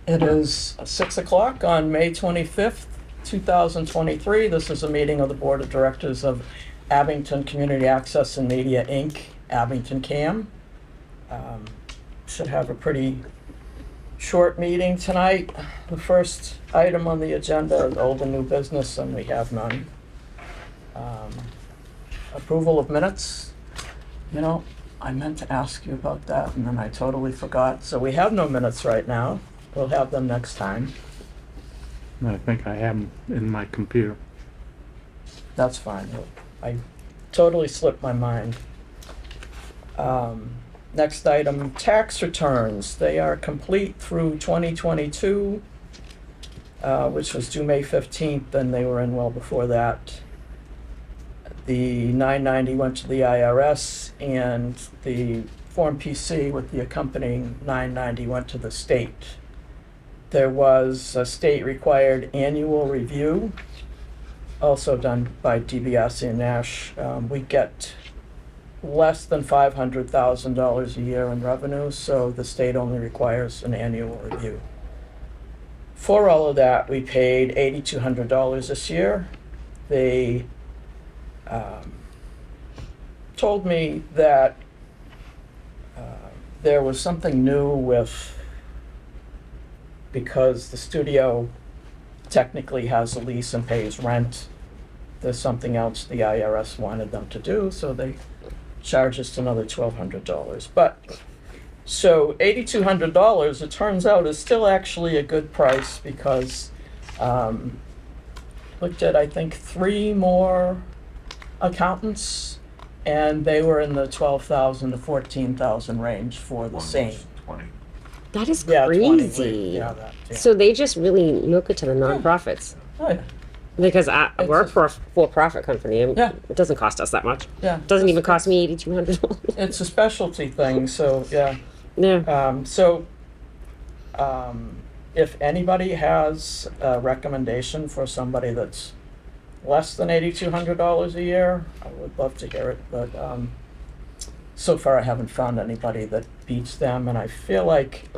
It is 6 o'clock on May 25th, 2023. This is a meeting of the Board of Directors of Abington Community Access and Media, Inc., Abington ACAM. Should have a pretty short meeting tonight. The first item on the agenda is old and new business, and we have none. Approval of minutes. You know, I meant to ask you about that, and then I totally forgot. So we have no minutes right now. We'll have them next time. I think I have them in my computer. That's fine. I totally slipped my mind. Next item, tax returns. They are complete through 2022, which was due May 15th, and they were in well before that. The 990 went to the IRS, and the Form PC with the accompanying 990 went to the state. There was a state-required annual review, also done by DBS and Nash. We get less than $500,000 a year in revenue, so the state only requires an annual review. For all of that, we paid $8,200 this year. They told me that there was something new with, because the studio technically has a lease and pays rent, there's something else the IRS wanted them to do, so they charged us another $1,200. But, so $8,200, it turns out, is still actually a good price because looked at, I think, 3 more accountants, and they were in the $12,000 to $14,000 range for the same. 20. That is Yeah, 20, crazy. yeah, that, yeah. So they just really milk it to the nonprofits. Oh, yeah. Because we're It's a for-profit company. And Yeah. It doesn't cost us that much. Yeah. It doesn't even cost me $8,200. It's a specialty thing, so, yeah. Yeah. If anybody has a recommendation for somebody that's less than $8,200 a year, I would love to hear it, but so far I haven't found anybody that beats them, and I feel like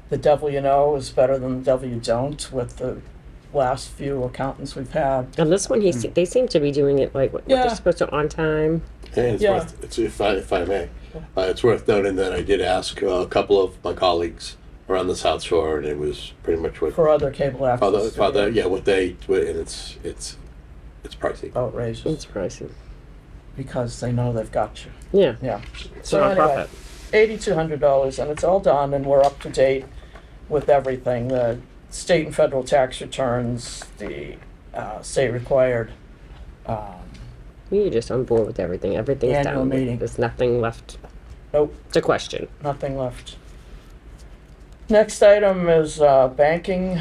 the devil you know is better than the devil you don't with the last few accountants we've had. And this one, they seem to be doing it like what Yeah. they're supposed to on time. And if I may, it's worth noting that I did ask a couple of my colleagues around the South Shore, and it was pretty much what For other cable access. and it's pricey. Outrageous, It's pricey. because they know they've got you. Yeah. Yeah. It's So a anyway, nonprofit. $8,200, and it's all done, and we're up to date with everything. The state and federal tax returns, the state required You're just on board with everything. Everything's Annual down. meeting. There's nothing left nope, to question. nothing left. Next item is banking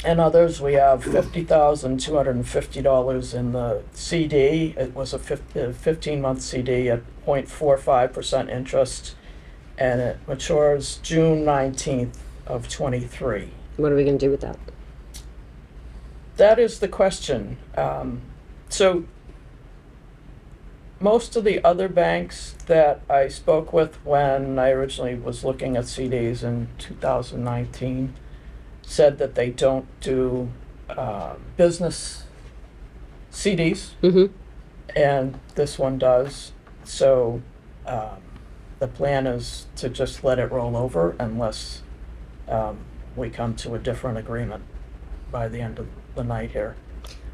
and others. We have $50,250 in the CD. It was a 15-month CD at 0.45% interest, and it matures June 19th of 23. What are we going to do with that? That is the question. So most of the other banks that I spoke with when I originally was looking at CDs in 2019 said that they don't do business CDs, Mm-hmm. and this one does. So the plan is to just let it roll over unless we come to a different agreement by the end of the night here.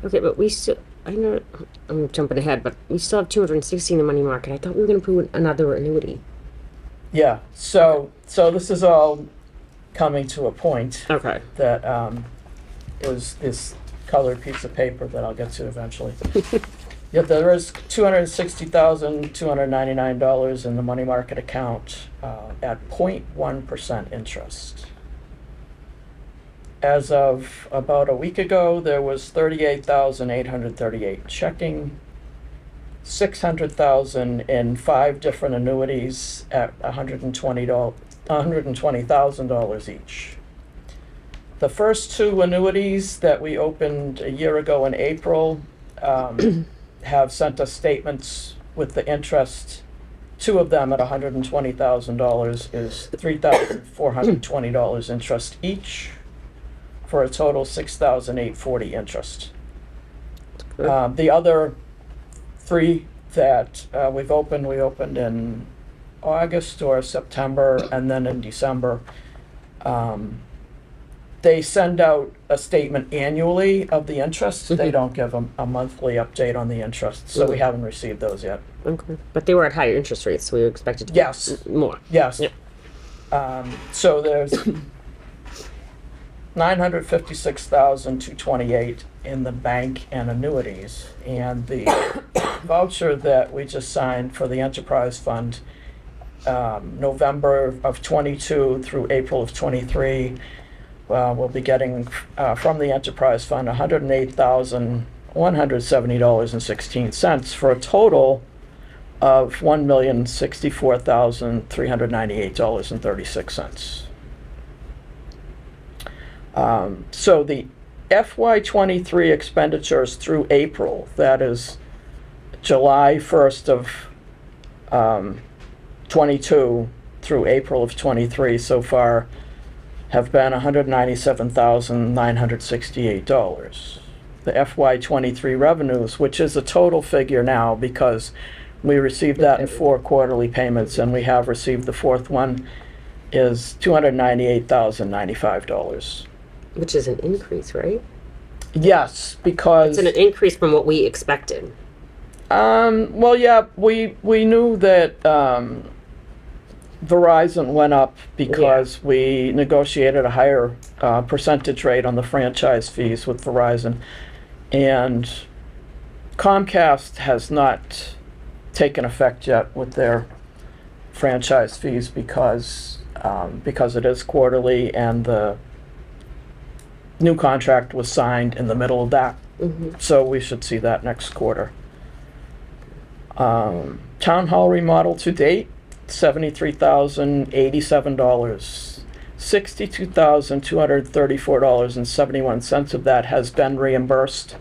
Okay, but we still, I know, I'm jumping ahead, but we still have 260 in the money market. I thought we were going to put another annuity. Yeah, so this is all coming to a point Okay. that was this colored piece of paper that I'll get to eventually. Yeah, there is $260,299 in the money market account at 0.1% interest. As of about a week ago, there was 38,838 checking, 600,000 in 5 different annuities at $120,000 each. The first 2 annuities that we opened a year ago in April have sent us statements with the interest two of them at $120,000 is $3,420 interest each, for a total $6,840 interest. The other three that we opened in August or September, and then in December. They send out a statement annually of the interest. They don't give a monthly update on the interest, so we haven't received those yet. Okay. But they were at higher interest rates, so we were expected to Yes. get more. Yes. Yep. So there's 956,228 in the bank and annuities, and the voucher that we just signed for the enterprise fund, November of 22 through April of 23, we'll be getting from the enterprise fund $108,170.16 for a total of $1,064,398.36. So the FY23 expenditures through April, that is July 1st of 22 through April of 23 so far, have been $197,968. The FY23 revenues, which is a total figure now because we received that in 4 quarterly payments, and we have received the 4th one, is $298,095. Which is an increase, right? Yes, because It's an increase from what we expected. well, yeah, we knew that Verizon went up because we negotiated a higher percentage rate on the franchise fees with Verizon, and Comcast has not taken effect yet with their franchise fees because it is quarterly, and the new contract was signed in the middle of that. So we should see that next quarter. Town hall remodel to date, $73,087. $62,234.71 of that has been reimbursed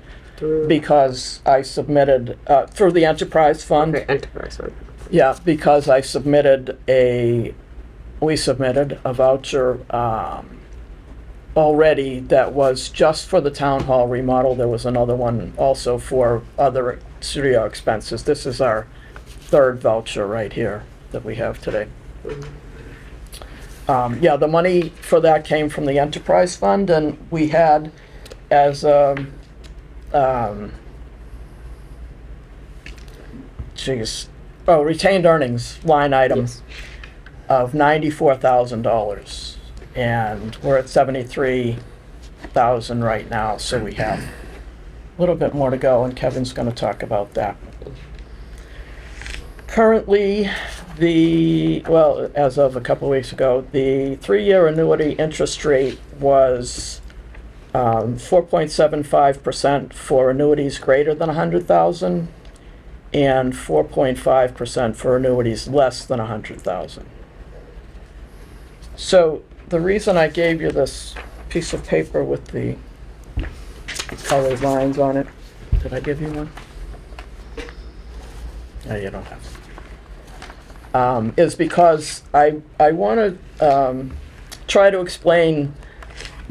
because I submitted through the enterprise fund. Okay, enterprise one. Yeah, because we submitted a voucher already that was just for the town hall remodel. There was another one also for other studio expenses. This is our 3rd voucher right here that we have today. Yeah, the money for that came from the enterprise fund, and we had as retained earnings line item Yes. of $94,000, and we're at 73,000 right now, so we have a little bit more to go, and Kevin's going to talk about that. Currently, as of a couple of weeks ago, the 3-year annuity interest rate was 4.75% for annuities greater than 100,000 and 4.5% for annuities less than 100,000. So the reason I gave you this piece of paper with the colored lines on it, did I give you one? No, you don't have it. Is because I want to try to explain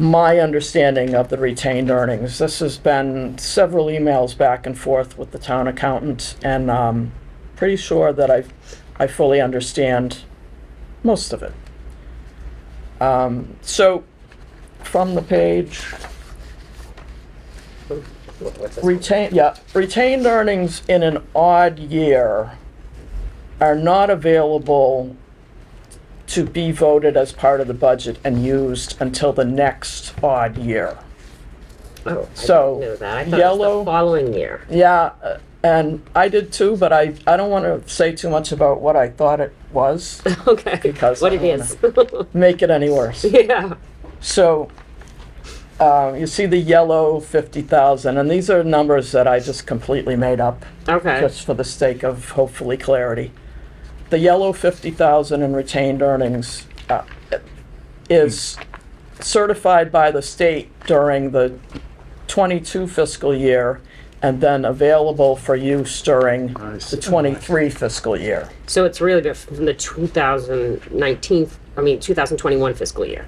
my understanding of the retained earnings. This has been several emails back and forth with the town accountant, and I'm pretty sure that I fully understand most of it. So from the page, What's this? retained earnings in an odd year are not available to be voted as part of the budget and used until the next odd year. Oh, So, I didn't know that. I thought it yellow- was the following year. Yeah, and I did too, but I don't want to say too much about what I thought it was, Okay. Because what I it don't is. make it any worse. Yeah. So, you see the yellow 50,000, and these are numbers that I just completely made up Okay. just for the sake of hopefully clarity. The yellow 50,000 in retained earnings is certified by the state during the 22 fiscal year and then available for use during I see. the 23 fiscal year. So it's really from the 2021 fiscal year.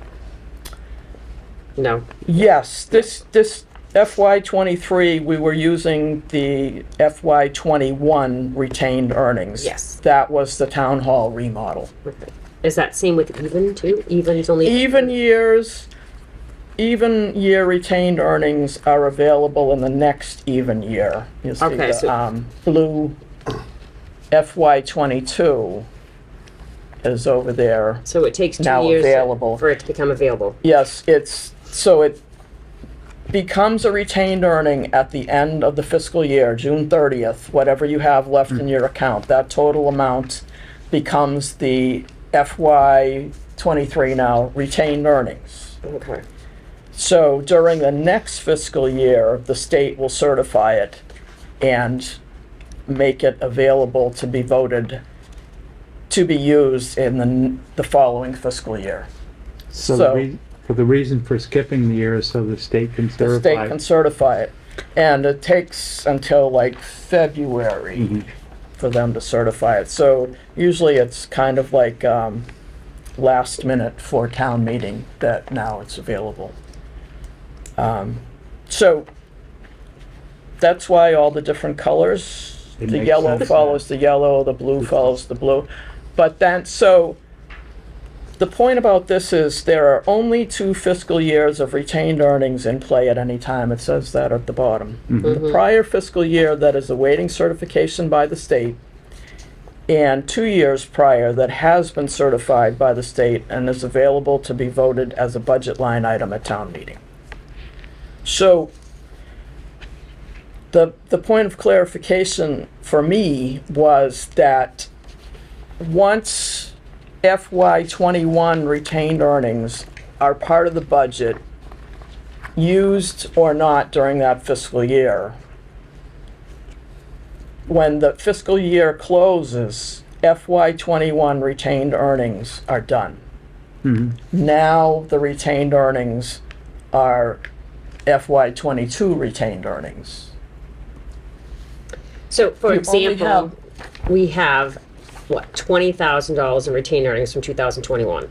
No. Yes, this FY '23, we were using the FY '21 retained earnings. Yes. That was the town hall remodel. Okay. Is that same with even too? Even is only Even year retained earnings are available in the next even year. You see Okay, the blue FY '22 is over there. so it takes 2 Now years available. for it to become available. Yes, so it becomes a retained earning at the end of the fiscal year, June 30th, whatever you have left in your account. That total amount becomes the FY '23 now retained earnings. Okay. So during the next fiscal year, the state will certify it and make it available to be voted, to be used in the following fiscal year. So So- for the reason for skipping the year is so the state can The state certify. can certify it. And it takes until like February Mhm. for them to certify it. So usually it's kind of like last minute for town meeting that now it's available. So that's why all the different colors, It the makes yellow sense, follows the yellow, the blue follows the blue. But then, so the point about this is there are only 2 fiscal years of retained earnings in play at any time. It says that at the bottom. Mhm. The prior fiscal year that is awaiting certification by the state, and 2 years prior that has been certified by the state and is available to be voted as a budget line item at town meeting. So the point of clarification for me was that once FY '21 retained earnings are part of the budget, used or not during that fiscal year, when the fiscal year closes, FY '21 retained earnings are done. Mhm. Now the retained earnings are FY '22 retained earnings. So, for You only example, we have, what, $20,000 in retained earnings from 2021.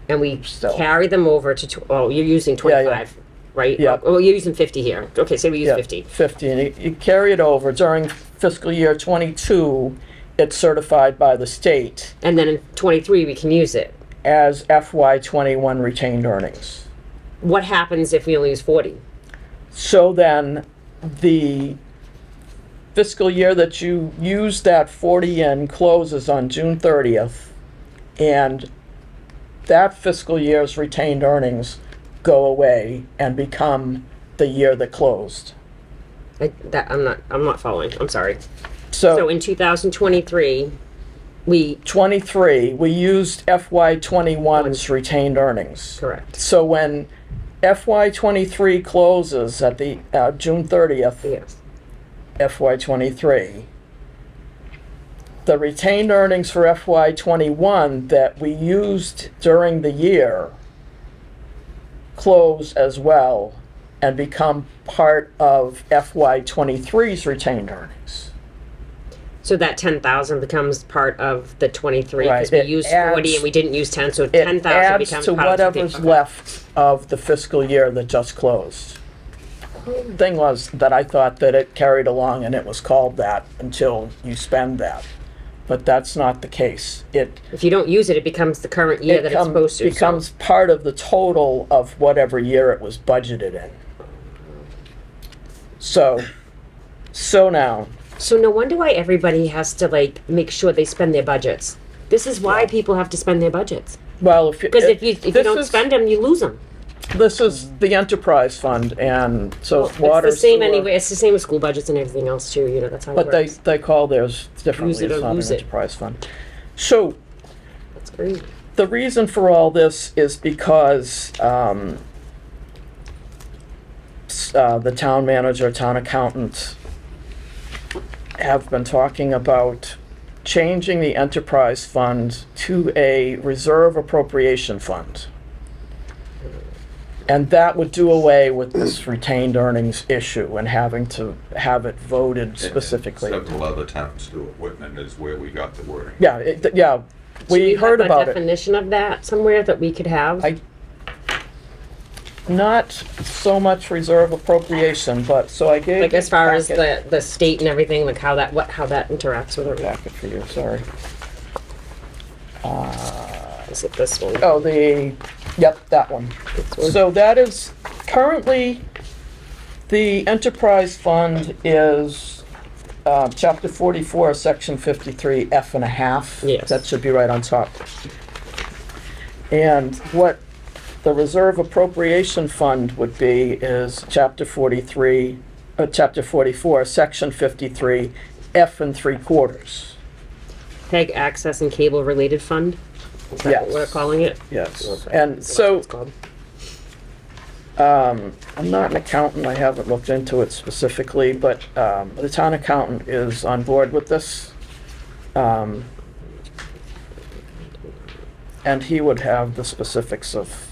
And we Still. carry them over to, you're using Yeah, yeah. 25, right? Yeah. Oh, you're using 50 here. Okay, say we use Yeah, 50. 50, and you carry it over. During fiscal year '22, it's certified by the state And then in 23, we can use it. as FY '21 retained earnings. What happens if we only use 40? So then, the fiscal year that you use that 40 in closes on June 30th, and that fiscal year's retained earnings go away and become the year that closed. I'm not following. I'm sorry. So So in 2023, we, 23, we used FY '21's retained earnings. correct. So when FY '23 closes at the June 30th, Yes. FY '23, the retained earnings for FY '21 that we used during the year close as well and become part of FY '23's retained earnings. So that 10,000 becomes part of the 23 because Right, we it used 40 adds- and we didn't use 10, so It 10,000 adds becomes to part of the whatever's okay. left of the fiscal year that just closed. Thing was that I thought that it carried along and it was called that until you spend that. But that's not the case. It If you don't use it, it becomes the current year that it's supposed to. so- becomes part of the total of whatever year it was budgeted in. So now, So no wonder why everybody has to like make sure they spend their budgets. This is why people have to spend their budgets. well, if Because if you this don't is- spend them, you lose them. this is the enterprise fund, and so It's water, the same sewer, anyway. It's the same with school budgets and everything else too. You know, that's how but it they works. they call theirs differently. Use it It's or not an lose it. enterprise fund. So That's crazy. the reason for all this is because the town manager, town accountant have been talking about changing the enterprise fund to a reserve appropriation fund. And that would do away with this retained earnings issue and having to have it voted specifically. And several other towns do it. Whitman is where we got the wording. Yeah, yeah, Do we you heard have a about it. definition of that somewhere that we could have? Not so much reserve appropriation, but, so I gave. Like as far as packet- the state and everything, like how that interacts with it? Packet for you, sorry. Is it this one? Oh, yep, that one. This one? So that is, currently, the enterprise fund is, chapter 44, section 53, F and a half. Yes. That should be right on top. And what the reserve appropriation fund would be is chapter 44, section 53, F and 3/4. PEG access and cable related fund? Is that what Yes. we're calling it? Yes, Okay. and That's what so, it's called. I'm not an accountant, I haven't looked into it specifically, but the town accountant is on board with this. And he would have the specifics of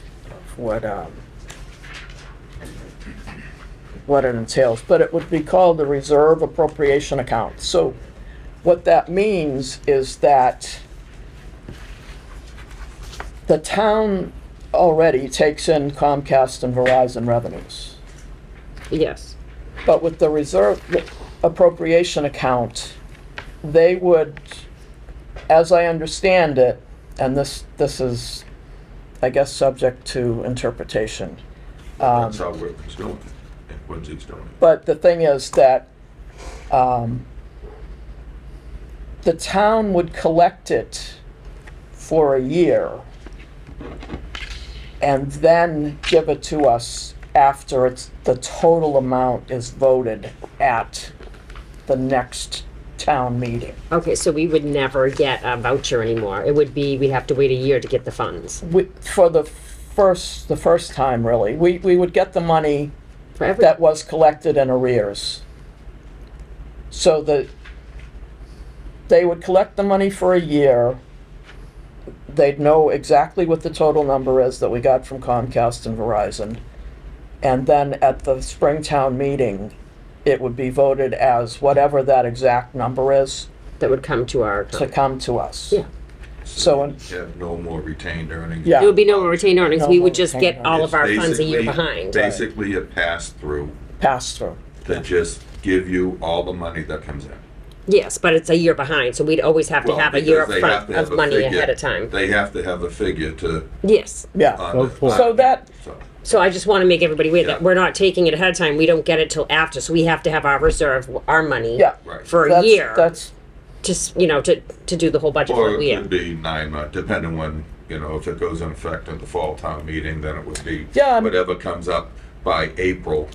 what it entails, but it would be called the reserve appropriation account. So what that means is that the town already takes in Comcast and Verizon revenues. Yes. But with the reserve appropriation account, they would, as I understand it, and this is, I guess, subject to interpretation. That's how Whitman's doing it, and Quincy's doing it. But the thing is that the town would collect it for a year and then give it to us after the total amount is voted at the next town meeting. Okay, so we would never get a voucher anymore. It would be, we'd have to wait a year to get the funds. For the first time, really, we would get the money For every, that was collected in arrears. So they would collect the money for a year. They'd know exactly what the total number is that we got from Comcast and Verizon. And then at the Springtown meeting, it would be voted as whatever that exact number is that would come to our to account. come to us. Yeah. So, You have no more retained earnings. Yeah. There would be no retained earnings. No We more would just retained get all of our It's funds a year basically- behind. Basically, a pass-through pass through. that just give you all the money that comes in. Yes, but it's a year behind, so we'd always have to Well, have a year because they up have front to have of a money figure. ahead of time. They have to have a figure to. Yes. Yeah. on Vote the- for it. So that, so, So I just want to make everybody aware that Yeah. we're not taking it ahead of time. We don't get it till after, so we have to have our reserve, our money yeah. Right. for a That's, year. that's, Just, to do the whole budget Or for it the year. could be 9 months, depending when, if it goes in effect at the fall town meeting, then it would be Yeah, whatever comes up by April.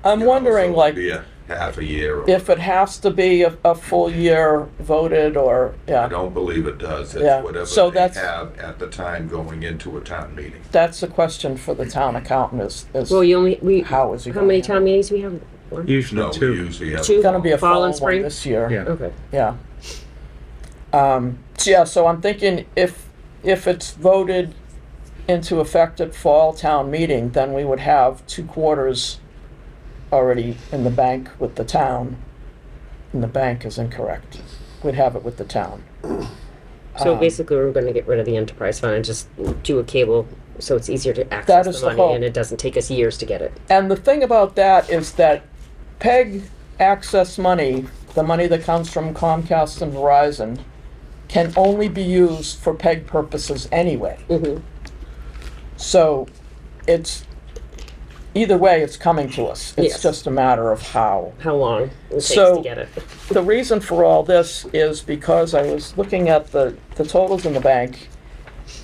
I'm you know, wondering, so it like, would be a half a year. Or if it has to be a full year voted, or, I yeah, don't believe it does. It's Yeah, whatever so they that's- have at the time going into a town meeting. that's a question for the town accountant is Well, how is he how going many to town meetings we have? One? Usually No, we two. usually have. Two? gonna be a Fall fall and one spring? this year. Yeah. Okay. Yeah. So I'm thinking if it's voted into effect at fall town meeting, then we would have 2/4 already in the bank with the town. And the bank is incorrect. We'd have it with the town. So basically, we're going to get rid of the enterprise fund and just do a cable, so it's easier to That access is the the money, hope. and it doesn't take us years to get it. And the thing about that is that PEG access money, the money that comes from Comcast and Verizon, can only be used for PEG purposes anyway. Mm-hmm. So either way, it's coming to us. It's Yes. just a matter of how. How long it takes So- to get it? The reason for all this is because I was looking at the totals in the bank,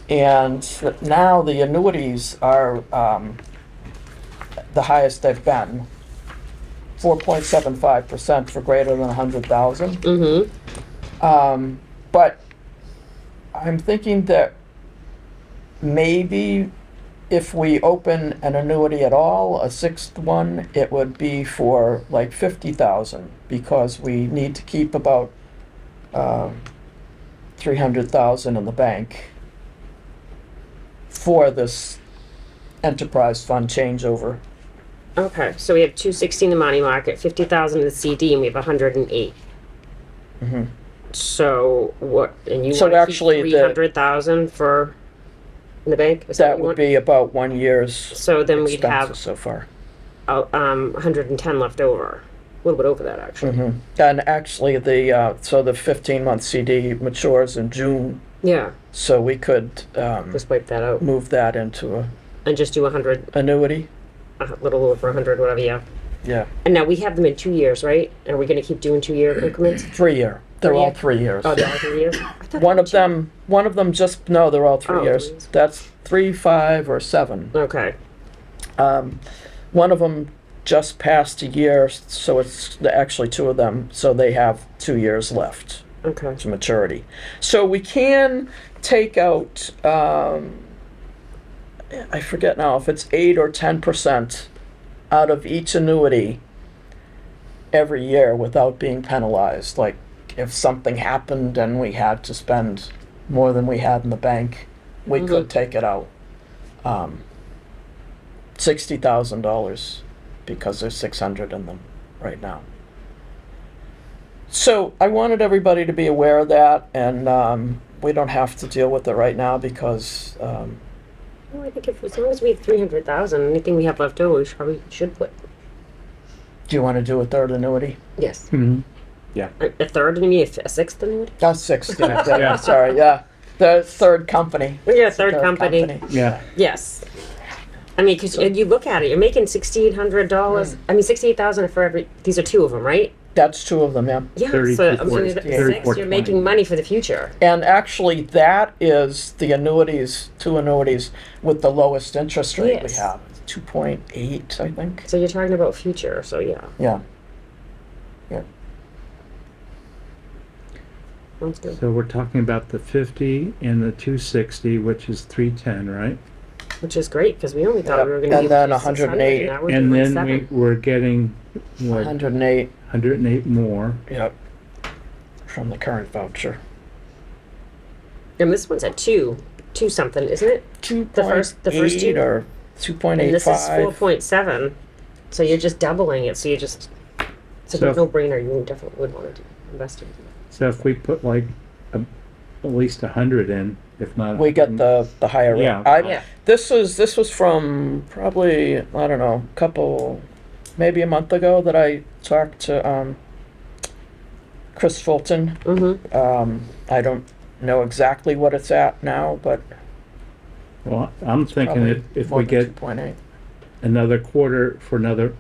and now the annuities are the highest they've been. 4.75% for greater than 100,000. Mm-hmm. But I'm thinking that maybe if we open an annuity at all, a sixth one, it would be for like 50,000, because we need to keep about 300,000 in the bank for this enterprise fund changeover. Okay, so we have 260 in the money market, 50,000 in the CD, and we have 108. Mhm. So what? And you So want to actually keep the- 300,000 for in the bank? Is That what you would want? be about 1 year's So then we'd expenses have so far. 110 left over. A little bit over that actually. Mhm. And actually, the 15-month CD matures in June, Yeah, so we could just wipe that out move that into a and just do 100, annuity. a little over 100, whatever. Yeah. Yeah, And now we have them in 2 years, right? Are we going to keep doing 2-year increments? 3-year. They're all 3-year? 3 years. Oh, they're all 3 years. I thought One they of them no, they're all 3 Oh, years. 3 years. That's 3, 5, or 7. were- Okay. One of them just passed a year, so it's actually 2 of them, so they have 2 years left Okay. to maturity. So we can take out, I forget now if it's 8 or 10% out of each annuity every year without being penalized. Like if something happened and we had to spend more than we had in the bank, we could take it out. $60,000 because there's 600 in them right now. So I wanted everybody to be aware of that, and we don't have to deal with it right now because Well, I think if as long as we have 300,000, anything we have left over, we probably should put. do you want to do a third annuity? Yes. Mhm. A third annuity, a sixth annuity. Sixth. Yeah, Yeah. Sorry. Yeah, the third company. Yeah, third company. Yeah, Yes. I mean, because you look at it, you're making $6,800. I mean, 68,000 for every. These are 2 of them, right? That's 2 of them. Yeah. Yeah. 30, So 40, 6, you're 20. making money for the future. And actually, that is the annuities, 2 annuities with the lowest interest rate we Yes. have. 2.8, I think. So you're talking about future. So yeah, Yeah. sounds good. so we're talking about the 50 and the 260, which is 310, right? Which is great because we only thought Yeah. we were going to And be then 108. 108. Now we're And doing then 7. we're getting, what, 108. 108 more. Yep. From the current voucher. And this one's at 2 something, isn't it? 2.8 the first 2? or 2.85. And this is 4.7. So you're just doubling it. So you just. It's a So- no-brainer. You definitely would want to invest in it. So if we put like at least 100 in, if not. We get the higher rate. Yeah. Yeah. This was from probably, I don't know, maybe a month ago that I talked to Chris Fulton. Mm-hmm. I don't know exactly what it's at now, but Well, I'm thinking probably if more we than get 2.8. another quarter for another,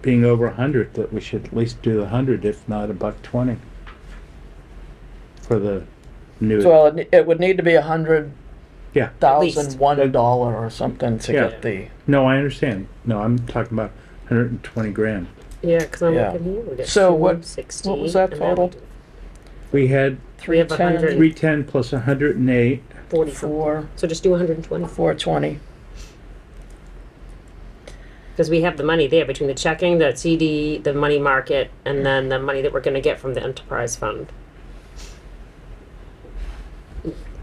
being over 100, that we should at least do the 100, if not $1.20 for the new. Well, it would need to be $100,000, Yeah, least. $1 or something to Yeah. get the. no, I understand. No, I'm talking about 120 grand. Yeah, because I'm Yeah. looking here. We get So what 260, was that and then total? We had We have 100. 310 plus 108. 40. 4, So just do 120. 420. Because we have the money there between the checking, the CD, the money market, and then the money that we're going to get from the enterprise fund.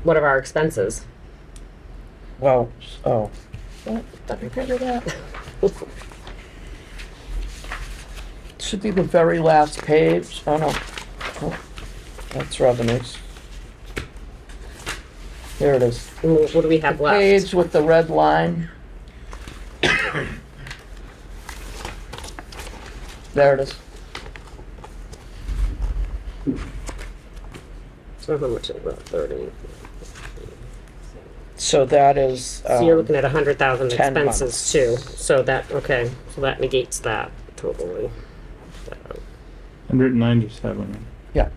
What are our expenses? Well, what? Let me get it out. Should be the very last page. Oh no. Oh, that's revenues. Here it is. And what do we have left? Page with the red line. There it is. So how much is it left? 30. So that is. So you're looking at 100,000 10 expenses months. too. So that, okay, so that negates that totally. 197 Yeah.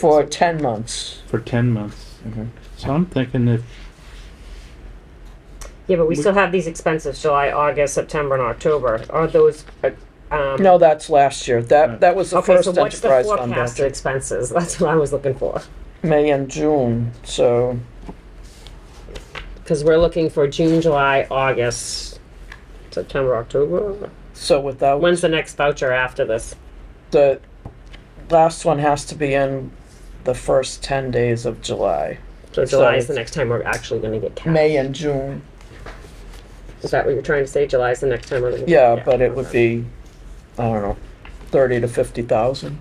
For 10 months. for 10 months. Mhm. So I'm thinking if, Yeah, but we still have these expenses, July, August, September, and October. Are those, No, that's last year. That was the okay, first so what's the enterprise fund. forecasted budget. expenses? That's what I was looking for. May and June. So Because we're looking for June, July, August, September, October. without When's the next voucher after this? the last one has to be in the first 10 days of July. So July is So the next time we're actually going to get cash. May and June. Is that what you're trying to say? July is the next time we're gonna? Yeah, but it would okay. be, I don't know, 30 to 50,000.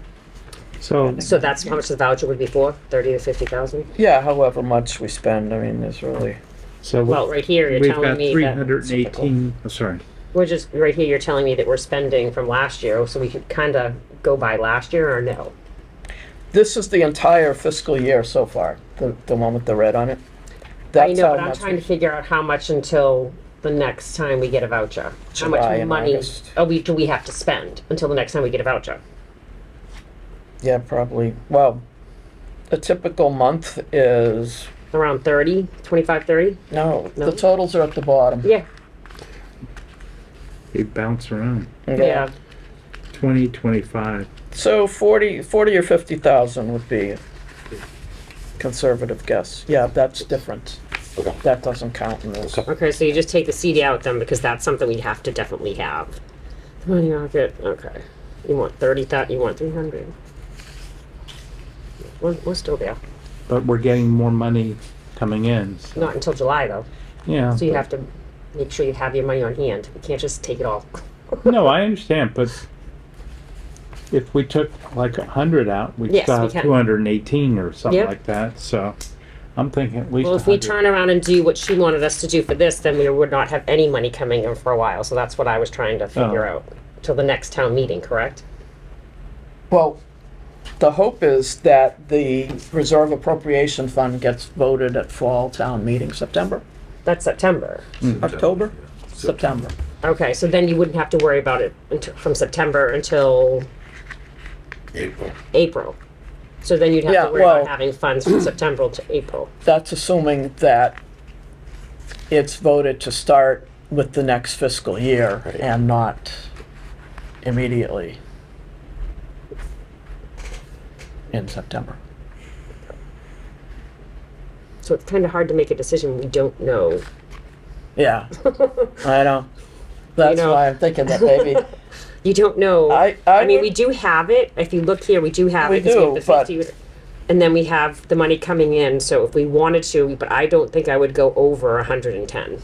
So, So that's how much the voucher would be for? 30 to 50,000? Yeah, however much we spend, I mean, there's really, so Well, right here you're we've telling got me that 318, oh, sorry. we're just right here. You're telling me that we're spending from last year, so we could kind of go by last year, or no? this is the entire fiscal year so far, the one with the red on it. I That's know, how but I'm much trying to figure out how much until the next time we get a voucher. How July much and money August. do we have to spend until the next time we get a voucher? Yeah, probably, well, a typical month is, Around 30, 25, 30? no, No? the totals are at the bottom. Yeah. They bounce around. Yeah. 20, 25. So 40 or 50,000 would be a conservative guess. Yeah, that's different. Okay. That doesn't count in this. Okay. Okay, so you just take the CD out then because that's something we have to definitely have. The money market, okay. You want 30,000, you want 300. We're still there. But we're getting more money coming in. So. Not until July though. Yeah. So you but- have to make sure you have your money on hand. You can't just take it all. No, I understand, but if we took like 100 out, we'd Yes, still we have can. 218 or something Yep. like that. So I'm thinking at least Well, if we 100. turn around and do what she wanted us to do for this, then we would not have any money coming in for a while. So that's what I was trying to figure Oh. out. Till the next town meeting, correct? Well, the hope is that the reserve appropriation fund gets voted at fall town meeting, September, That's September. October, Yeah. September. Okay, so then you wouldn't have to worry about it from September until April. April. So then you'd have Yeah, to worry well- about having funds from September to April. That's assuming that it's voted to start with the next fiscal year Right. and not immediately in September. So it's kind of hard to make a decision. We don't know. Yeah, I know. That's know. why I'm thinking that maybe, You don't know. I mean, would- we do have it. If you look here, we do have We it. 'cause do, have the but- 50 and then we have the money coming in. So if we wanted to, but I don't think I would go over 110.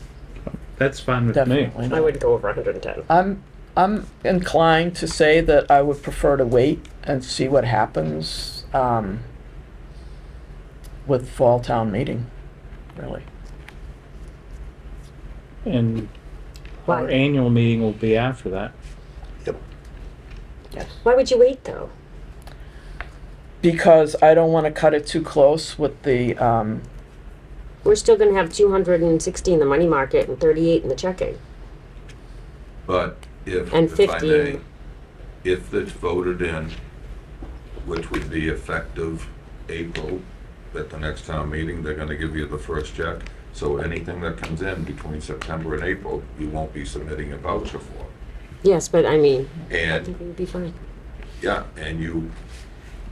That's fine with definitely me. not. I would go over 110. I'm inclined to say that I would prefer to wait and see what happens with fall town meeting, really. And our Why? annual meeting will be after that. Yep. Yes. Why would you wait though? Because I don't want to cut it too close with the, We're still going to have 260 in the money market and 38 in the checking. But if, And if I 50. may, if it's voted in, which would be effective April, at the next town meeting, they're gonna give you the first check. So anything that comes in between September and April, you won't be submitting a voucher for. Yes, but I mean, I And, think it would be fine. yeah, and you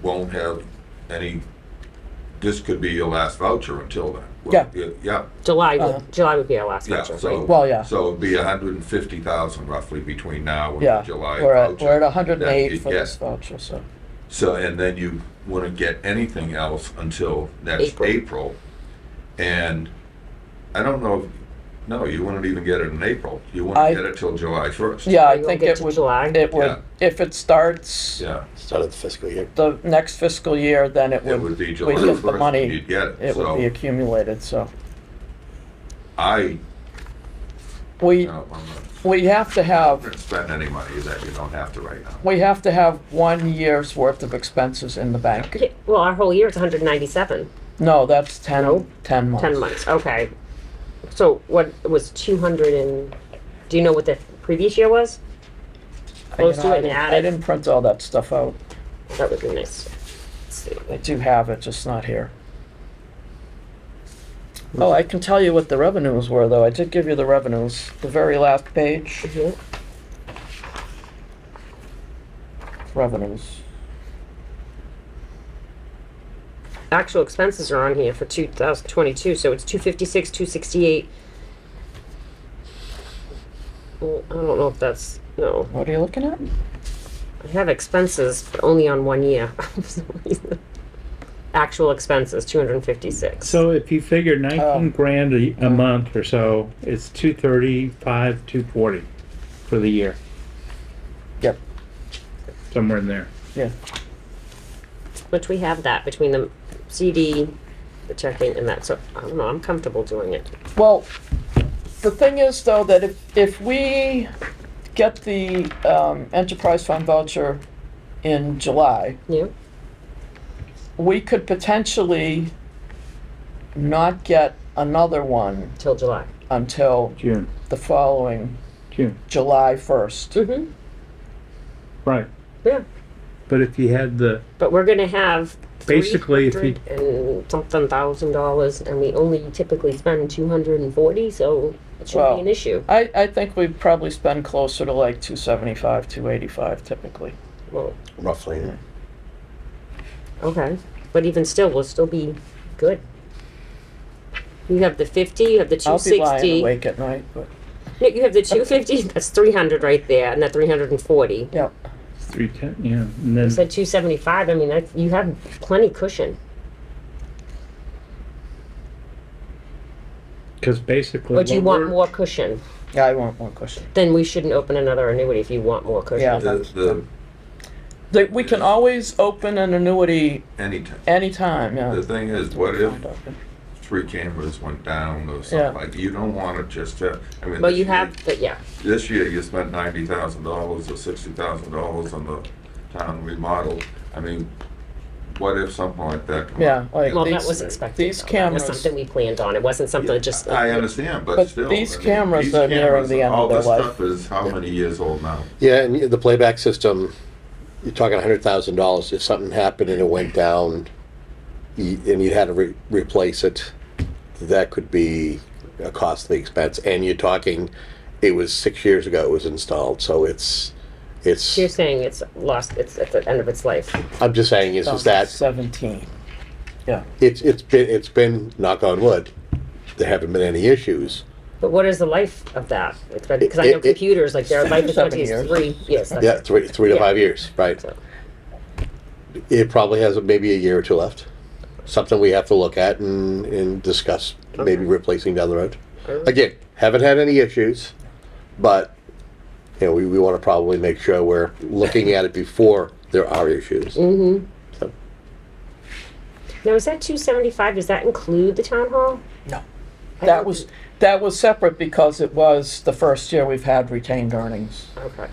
won't have any, this could be your last voucher until then. Well, Yeah, July would Uh-huh. July would be our last yeah, voucher, so. right? Well, yeah. So it'd be 150,000 roughly between now and yeah, the July we're voucher. at 108 that you for get. this voucher, so. So, and then you wouldn't get anything else until next April. April. And I don't know, no, you wouldn't even get it in April. You I- wouldn't get it till July 1st. Yeah, I You won't think get it to would, July? it would, Yeah. if it starts Yeah, Start of the fiscal year. the next fiscal year, then it it would, would be we July get the 1st, money, you'd get it. it would be So accumulated, so. I, We, no, I'm not we have to have, gonna spend any money that you don't have to right now. we have to have 1 year's worth of expenses in the bank. Yeah, well, our whole year is 197. No, that's 10, No. 10 months. 10 months. Okay. So what was 200 and do you know what the previous year was? Close You to know, it I and didn't- add I it. didn't print all that stuff out. That would be nice. Let's see. I do have it, just not here. Oh, I can tell you what the revenues were, though. I did give you the revenues. The very last page, Mhm. revenues. Actual expenses are on here for 2022, so it's 256, 268. Well, I don't know if that's no. What are you looking at? I have expenses, but only on 1 year. For some reason. Actual expenses, 256. So if you figure 19 Oh. grand a month or so, it's 235, 240 for the year, Yep, somewhere in there. yeah. Which we have that between the CD, the checking, and that. So I don't know. I'm comfortable doing it. Well, the thing is though, that if we get the enterprise fund voucher in July, Yeah. we could potentially not get another one Till July. until June, the following June, July 1st. Mm-hmm. right. Yeah. But if you had the, But we're gonna have Basically, if you- and something $1,000, and we only typically spend 240, so it shouldn't Well, be an issue. I think we'd probably spend closer to like 275, 285 typically. Well, roughly. okay, but even still, we'll still be good. You have the 50, you have the I'll be lying 260. awake at night, but, No, you have the 250. That's 300 right there, and that 340. yeah. 310, yeah, and You then, said 275. I mean, that, you have plenty cushion. because basically. But you what want we're- more cushion. Yeah, I want one cushion. Then we shouldn't open another annuity if you want more cushion. Yeah. We can always open an annuity Anytime. anytime, yeah. The thing is, what if 3 cameras went down or Yeah. something like, you don't want to just have, I mean. But this you year- have, but yeah. This year you spent $90,000 or $60,000 on the town remodel. I mean, what if something like that? come up? Yeah, like Well, these, that was expected. these though. That cameras, was something we planned on. It wasn't something that just. I understand, but But still. these I mean, cameras these are nearing cameras, the end of all their this life. stuff is how many years old now? Yeah, and the playback system, you're talking $100,000. If something happened and it went down, and you had to replace it, that could be a costly expense. And you're talking, it was 6 years ago it was installed, so it's. You're saying it's lost. It's at the end of its life. I'm just saying is that 17. Yeah. it's been knock on wood, there haven't been any issues. But what is the life of that? Because I know computers, like their life expectancy is 3 years. That's Yeah, it. three to Yeah. 5 years, right? So, It probably has maybe a year or two left. Something we have to look at and discuss, maybe replacing down the road. Again, haven't had any issues, but we want to probably make sure we're looking at it before there are issues. Mm-hmm. So, Now, is that 275? Does that include the town hall? No. I That don't was, think- that was separate because it was the first year we've had retained earnings. Okay.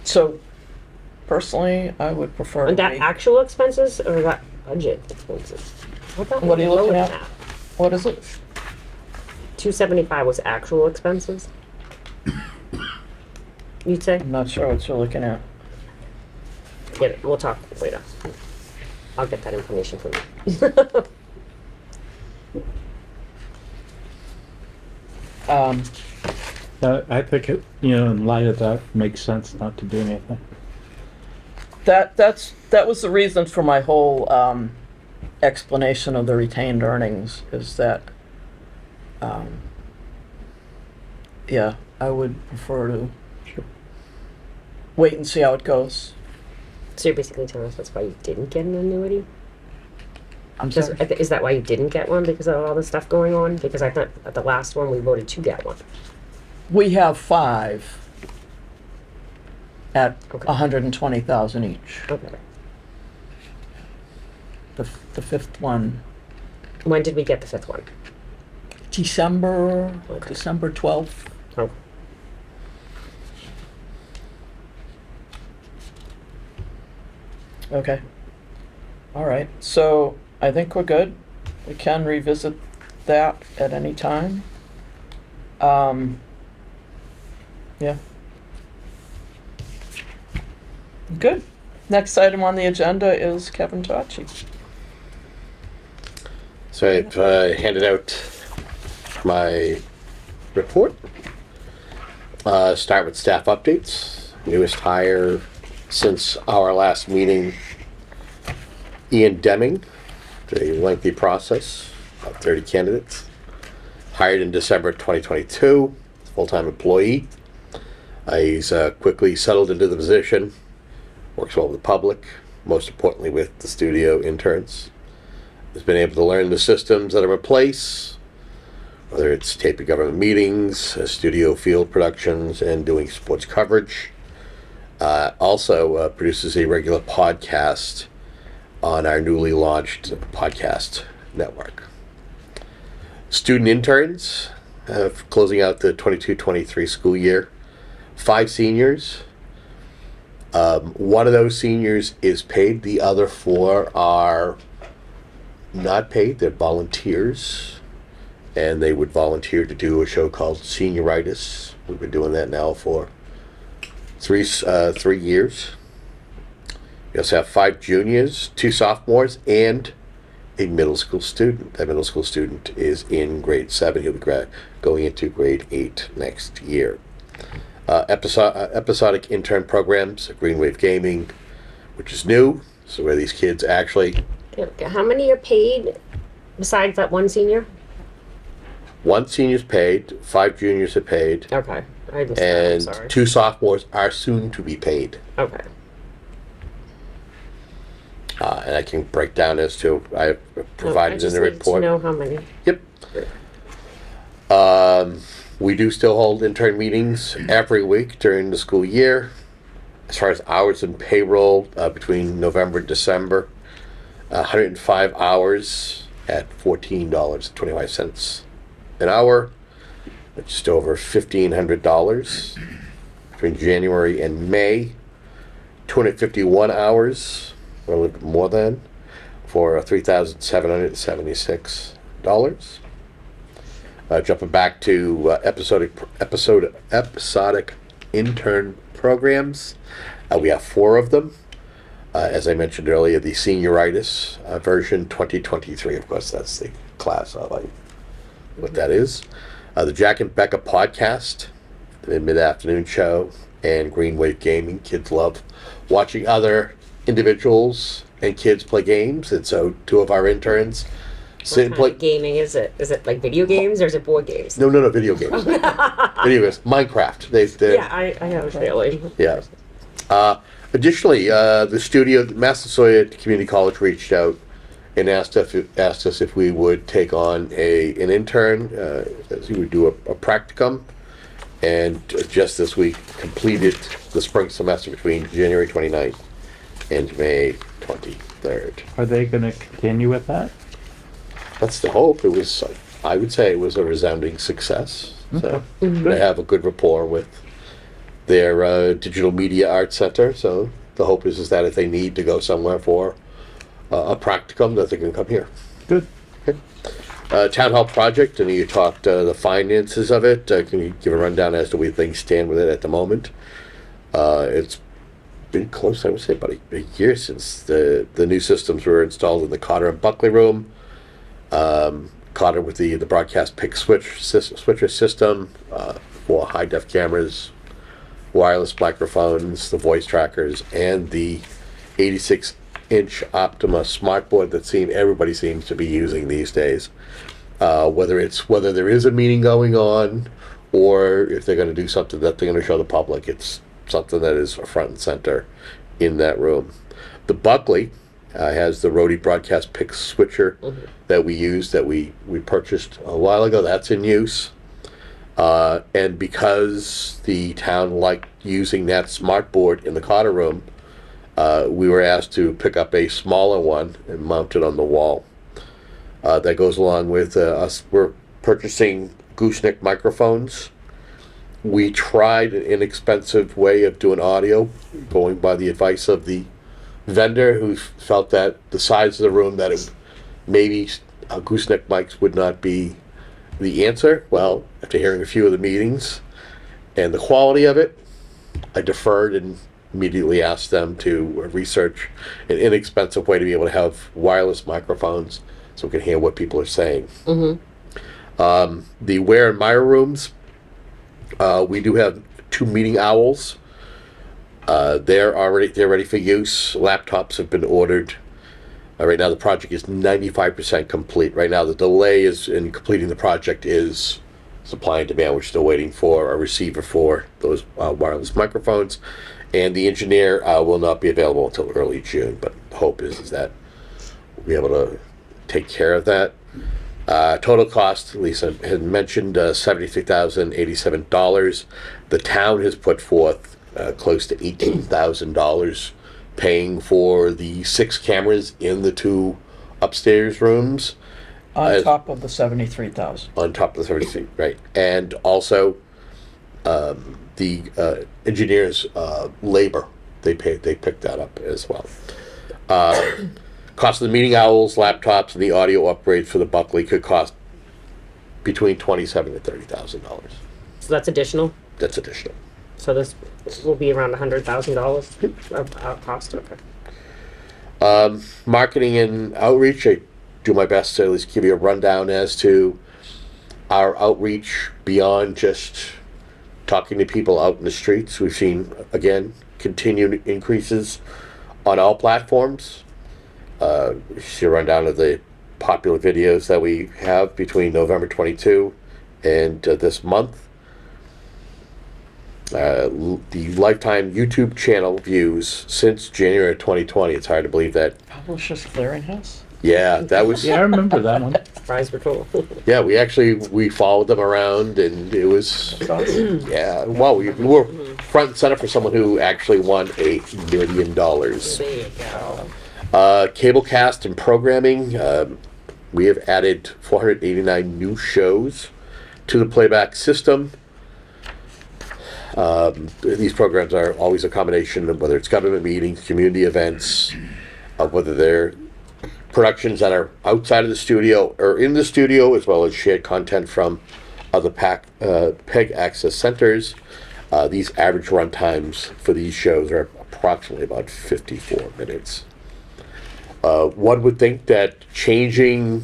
So personally, I would prefer And to that be, actual expenses or that budget expenses? I thought we What are you were looking lower at? than that. what is it? 275 was actual expenses? You'd say? I'm not sure what you're looking at. Get it. We'll talk later. I'll get that information from you. I think it, in light of that, makes sense not to do anything. That was the reason for my whole explanation of the retained earnings is that, yeah, I would prefer to Sure. wait and see how it goes. So you're basically telling us that's why you didn't get an annuity? I'm Just, sorry. is that why you didn't get one? Because of all the stuff going on? Because I thought at the last one we voted to get one. We have 5 at Okay. 120,000 each. Okay. The fifth one, When did we get the 5th one? December Okay. 12th. Oh. Okay. All right. So I think we're good. We can revisit that at any time. Yeah. Good. Next item on the agenda is Kevin Tachi. So I've handed out my report. Start with staff updates. Newest hire since our last meeting, Ian Deming. A lengthy process, about 30 candidates. Hired in December 2022, full-time employee. He's quickly settled into the position. works well with the public, most importantly with the studio interns. Has been able to learn the systems that are in place, whether it's taping government meetings, studio field productions, and doing sports coverage. Also produces a regular podcast on our newly launched podcast network. Student interns, closing out the 22-23 school year. 5 seniors. One of those seniors is paid. The other 4 are not paid. They're volunteers. And they would volunteer to do a show called Senioritis. We've been doing that now for 3 years. We also have 5 juniors, 2 sophomores, and a middle school student. That middle school student is in grade 7. He'll be going into grade 8 next year. Episodic intern programs, Green Wave Gaming, which is new. So where these kids actually... How many are paid besides that one senior? 1 senior's paid, 5 juniors are paid, Okay. I missed that. I'm and sorry. 2 sophomores are soon to be paid. Okay. And I can break down as to, I provided in the I report. just need to know how many. Yep. We do still hold intern meetings every week during the school year. As far as hours and payroll, between November and December, 105 hours at $14.25 an hour, just over $1,500. Between January and May, 251 hours, or a little bit more than, for $3,776. Jumping back to episodic intern programs, we have 4 of them. As I mentioned earlier, the Senioritis version 2023. Of course, that's the class of what that is. The Jack and Becca podcast, the mid-afternoon show, and Green Wave Gaming. Kids love watching other individuals and kids play games, and so 2 of our interns sit and What play. kind of gaming is it? Is it like video games or is it board games? No, video games. Video games. Minecraft. Yeah, I have a feeling. Yeah. Additionally, the studio, Massasoit Community College, reached out and asked us if we would take on an intern, as we would do a practicum, and just this week completed the spring semester between January 29th and May 23rd. Are they going to continue with that? That's the hope. It was, I would say, it was a resounding success. So they have a good rapport with their digital media arts center. So the hope is that if they need to go somewhere for a practicum, that they can come here. Good. Town hall project, and you talked the finances of it. Can you give a rundown as to where things stand with it at the moment? It's been close, I would say, about a year since the new systems were installed in the Cotter and Buckley room. Cotter with the broadcast pick switcher system for high def cameras, wireless microphones, the voice trackers, and the 86-inch Optima smartboard that everybody seems to be using these days. Whether there is a meeting going on, or if they're going to do something that they're going to show the public, it's something that is front and center in that room. The Buckley has the Rode broadcast pick switcher that we use, that we purchased a while ago. That's in use. And because the town liked using that smartboard in the Cotter room, we were asked to pick up a smaller one and mount it on the wall. That goes along with us. We're purchasing gooseneck microphones. We tried an inexpensive way of doing audio, going by the advice of the vendor, who felt that the size of the room, that maybe gooseneck mics would not be the answer. Well, after hearing a few of the meetings and the quality of it, I deferred and immediately asked them to research an inexpensive way to be able to have wireless microphones so we can hear what people are saying. The Ware and Meyer rooms, we do have 2 meeting owls. They're ready for use. Laptops have been ordered. Right now the project is 95% complete. Right now the delay is in completing the project is supply and demand. We're still waiting for a receiver for those wireless microphones, And the engineer will not be available until early June, but the hope is that we'll be able to take care of that. Total cost, Lisa had mentioned, $73,087. The town has put forth close to $18,000 paying for the 6 cameras in the 2 upstairs rooms. On top of the 73,000. On top of the 33, right. And also the engineers' labor, they picked that up as well. Cost of the meeting owls, laptops, and the audio upgrade for the Buckley could cost between $27,000 and $30,000. So that's additional. That's additional. So this will be around $100,000 of cost. Okay. Marketing and outreach, I do my best to at least give you a rundown as to our outreach beyond just talking to people out in the streets. We've seen, again, continued increases on all platforms. You see a rundown of the popular videos that we have between November 22 and this month. The lifetime YouTube channel views since January 2020, it's hard to believe that. Publishers Clearinghouse? Yeah, that was, Yeah, I remember that one. Prize were cool. yeah, we followed them around and it was, That's awesome. yeah, well, we were front and center for someone who actually won $1 million. There you go. Cable cast and programming, we have added 489 new shows to the playback system. These programs are always a combination of whether it's government meetings, community events, whether they're productions that are outside of the studio or in the studio, as well as shared content from other PEG access centers. These average run times for these shows are approximately about 54 minutes. One would think that changing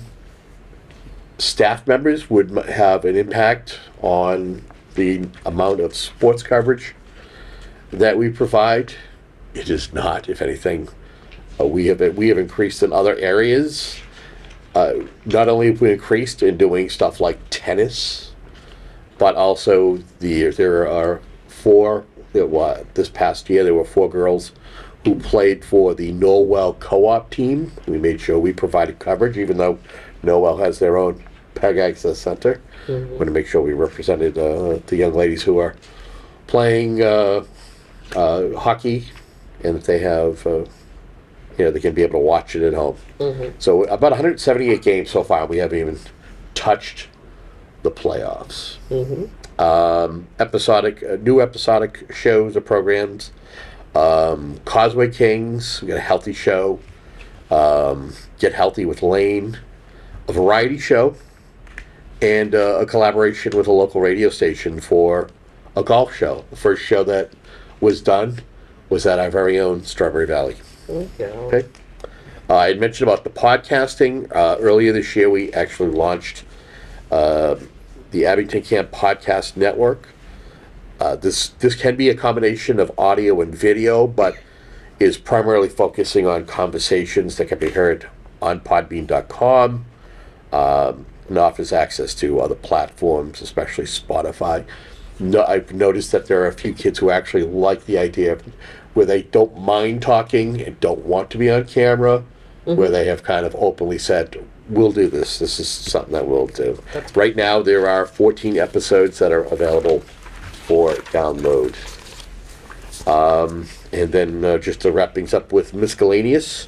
staff members would have an impact on the amount of sports coverage that we provide. It is not. If anything, we have increased in other areas. Not only have we increased in doing stuff like tennis, but also there are 4. This past year there were 4 girls who played for the Norwell co-op team. We made sure we provided coverage, even though Norwell has their own PEG access center. We want to make sure we represented the young ladies who are playing hockey, and if they have, they can be able to watch it at home. So about 178 games so far. We haven't even touched the playoffs. New episodic shows or programs. Causeway Kings, we got a healthy show. Get Healthy with Lane, a variety show, and a collaboration with a local radio station for a golf show. The first show that was done was at our very own Strawberry Valley. Okay. I had mentioned about the podcasting. Earlier this year, we actually launched the Abington Camp Podcast Network. This can be a combination of audio and video, but is primarily focusing on conversations that can be heard on podbean.com. And offers access to other platforms, especially Spotify. I've noticed that there are a few kids who actually like the idea of where they don't mind talking and don't want to be on camera, where they have kind of openly said, we'll do this. This is something that we'll do. Right now, there are 14 episodes that are available for download. And then just to wrap things up with miscellaneous,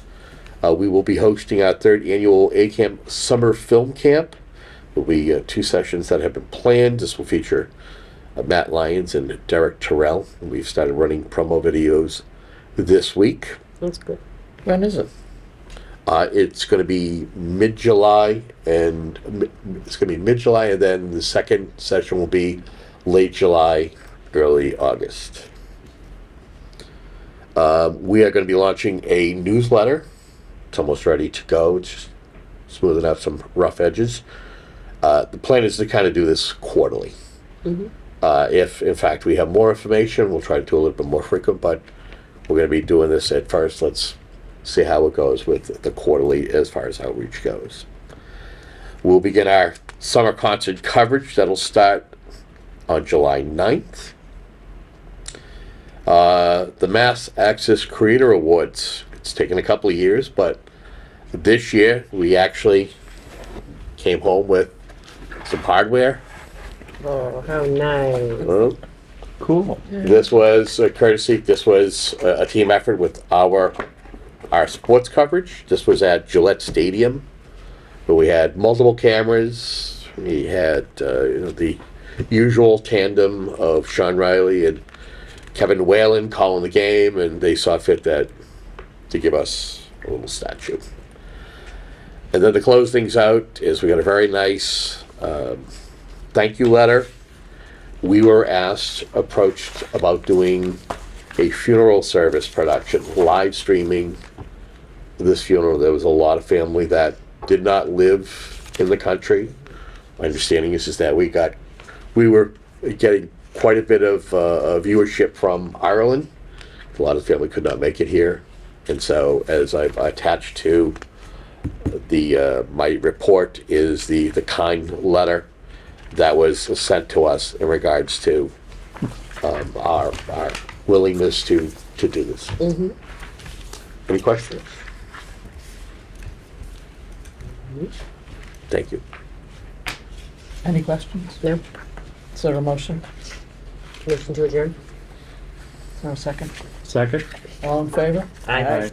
we will be hosting our 3rd annual ACAM Summer Film Camp. There will be 2 sessions that have been planned. This will feature Matt Lyons and Derek Terrell. And we've started running promo videos this week. That's good. When is it? It's going to be mid-July, and then the second session will be late July, early August. We are going to be launching a newsletter. It's almost ready to go. It's just smoothing out some rough edges. The plan is to kind of do this quarterly. If, in fact, we have more information, we'll try to do a little bit more frequent, but we're going to be doing this at first. Let's see how it goes with the quarterly as far as outreach goes. We'll begin our summer concert coverage. That'll start on July 9th. The Mass Access Creator Awards, it's taken a couple of years, but this year we actually came home with some hardware. Oh, how nice. Well, Cool. this was a courtesy, this was a team effort with our sports coverage. This was at Gillette Stadium, where we had multiple cameras. We had the usual tandem of Sean Riley and Kevin Whalen calling the game, and they saw fit that to give us a little statue. And then to close things out is we got a very nice thank you letter. We were approached about doing a funeral service production, live streaming this funeral. There was a lot of family that did not live in the country. My understanding is that we were getting quite a bit of viewership from Ireland. A lot of family could not make it here. And so as I've attached to my report is the kind letter that was sent to us in regards to our willingness to do this. Mm-hmm. Any questions? Thank you. Any questions? No? Is there a motion? Motion to adjourn? Is there a second? Second? All in favor? Aye. Aye.